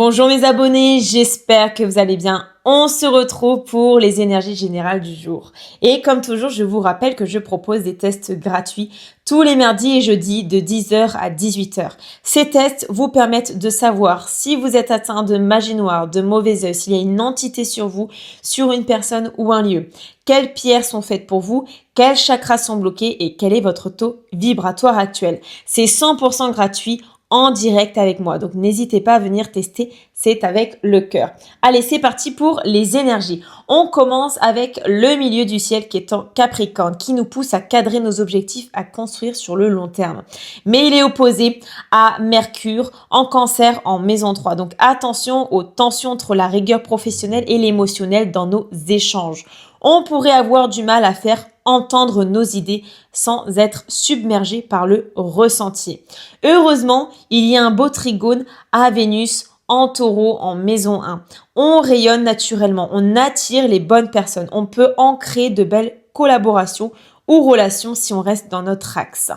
Bonjour mes abonnés, j'espère que vous allez bien. On se retrouve pour les énergies générales du jour. Et comme toujours, je vous rappelle que je propose des tests gratuits tous les mardis et jeudis de 10h à 18h. Ces tests vous permettent de savoir si vous êtes atteint de magie noire, de mauvais œil, s'il y a une entité sur vous, sur une personne ou un lieu. Quelles pierres sont faites pour vous, quels chakras sont bloqués et quel est votre taux vibratoire actuel. C'est 100% gratuit en direct avec moi. Donc, n'hésitez pas à venir tester, c'est avec le cœur. Allez, c'est parti pour les énergies. On commence avec le milieu du ciel qui est en Capricorne, qui nous pousse à cadrer nos objectifs, à construire sur le long terme. Mais il est opposé à Mercure en Cancer en maison 3. Donc, attention aux tensions entre la rigueur professionnelle et l'émotionnel dans nos échanges. On pourrait avoir du mal à faire entendre nos idées sans être submergé par le ressenti. Heureusement, il y a un beau trigone à Vénus en Taureau en maison 1. On rayonne naturellement, on attire les bonnes personnes, on peut ancrer de belles collaborations ou relations si on reste dans notre axe.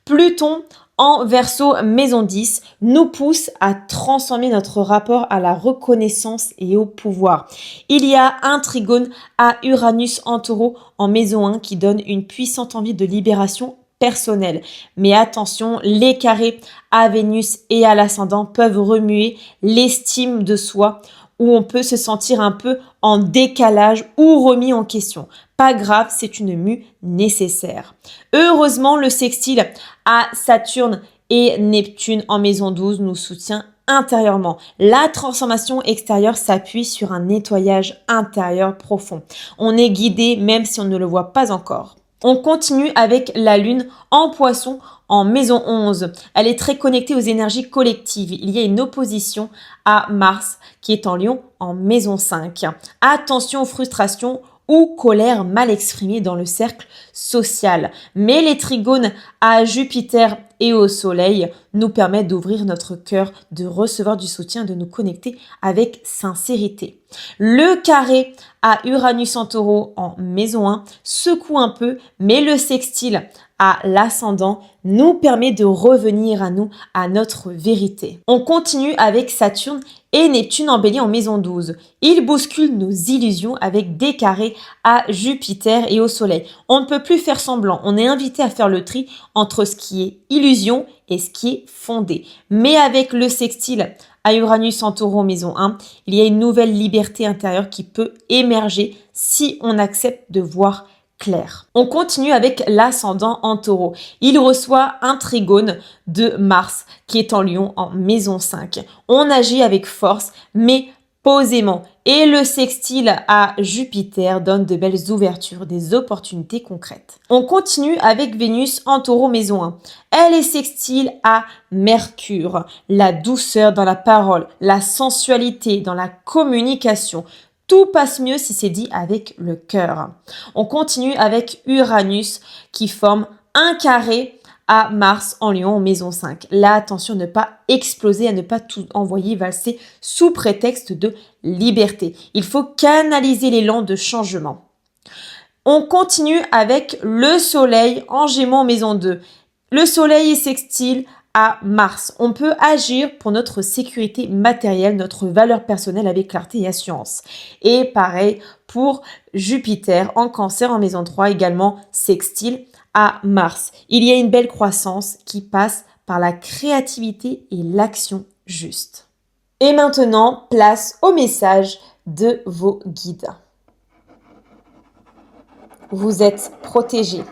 Pluton en Verseau maison 10 nous pousse à transformer notre rapport à la reconnaissance et au pouvoir. Il y a un trigone à Uranus en Taureau en maison 1 qui donne une puissante envie de libération personnelle. Mais attention, les carrés à Vénus et à l'ascendant peuvent remuer l'estime de soi où on peut se sentir un peu en décalage ou remis en question. Pas grave, c'est une mue nécessaire. Heureusement, le sextile à Saturne et Neptune en maison 12 nous soutient intérieurement. La transformation extérieure s'appuie sur un nettoyage intérieur profond. On est guidé même si on ne le voit pas encore. On continue avec la Lune en Poisson en maison 11. Elle est très connectée aux énergies collectives. Il y a une opposition à Mars qui est en Lion en maison 5. Attention aux frustrations ou colère mal exprimée dans le cercle social. Mais les trigones à Jupiter et au Soleil nous permettent d'ouvrir notre cœur, de recevoir du soutien, de nous connecter avec sincérité. Le carré à Uranus en Taureau en maison 1 secoue un peu, mais le sextile à l'ascendant nous permet de revenir à nous, à notre vérité. On continue avec Saturne et Neptune en Bélier en maison 12. Il bouscule nos illusions avec des carrés à Jupiter et au Soleil. On ne peut plus faire semblant. On est invité à faire le tri entre ce qui est illusion et ce qui est fondé. Mais avec le sextile à Uranus en Taureau maison 1, il y a une nouvelle liberté intérieure qui peut émerger si on accepte de voir clair. On continue avec l'ascendant en Taureau. Il reçoit un trigone de Mars qui est en Lion en maison 5. On agit avec force mais posément. Et le sextile à Jupiter donne de belles ouvertures, des opportunités concrètes. On continue avec Vénus en Taureau maison 1. Elle est sextile à Mercure, la douceur dans la parole, la sensualité dans la communication. Tout passe mieux si c'est dit avec le cœur. On continue avec Uranus qui forme un carré à Mars en Lion en maison 5. Là, attention à ne pas exploser, à ne pas tout envoyer valser sous prétexte de liberté. Il faut canaliser l'élan de changement. On continue avec le Soleil en Gémeaux en maison 2. Le Soleil est sextile à Mars. On peut agir pour notre sécurité matérielle, notre valeur personnelle avec clarté et assurance. Et pareil pour Jupiter en Cancer en maison 3, également sextile à Mars. Il y a une belle croissance qui passe par la créativité et l'action juste. Et maintenant, place au message de vos guides. Vous êtes protégés.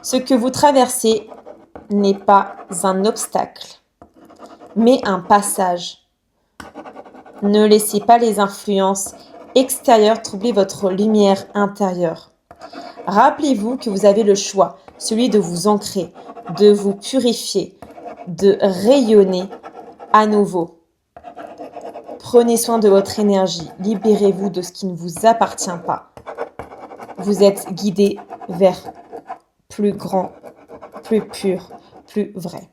Ce que vous traversez n'est pas un obstacle, mais un passage. Ne laissez pas les influences extérieures troubler votre lumière intérieure. Rappelez-vous que vous avez le choix, celui de vous ancrer, de vous purifier, de rayonner à nouveau. Prenez soin de votre énergie, libérez-vous de ce qui ne vous appartient pas. Vous êtes guidé vers plus grand, plus pur, plus vrai.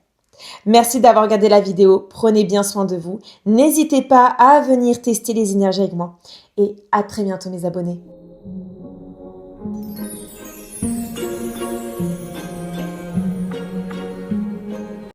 Merci d'avoir regardé la vidéo, prenez bien soin de vous. N'hésitez pas à venir tester les énergies avec moi et à très bientôt mes abonnés.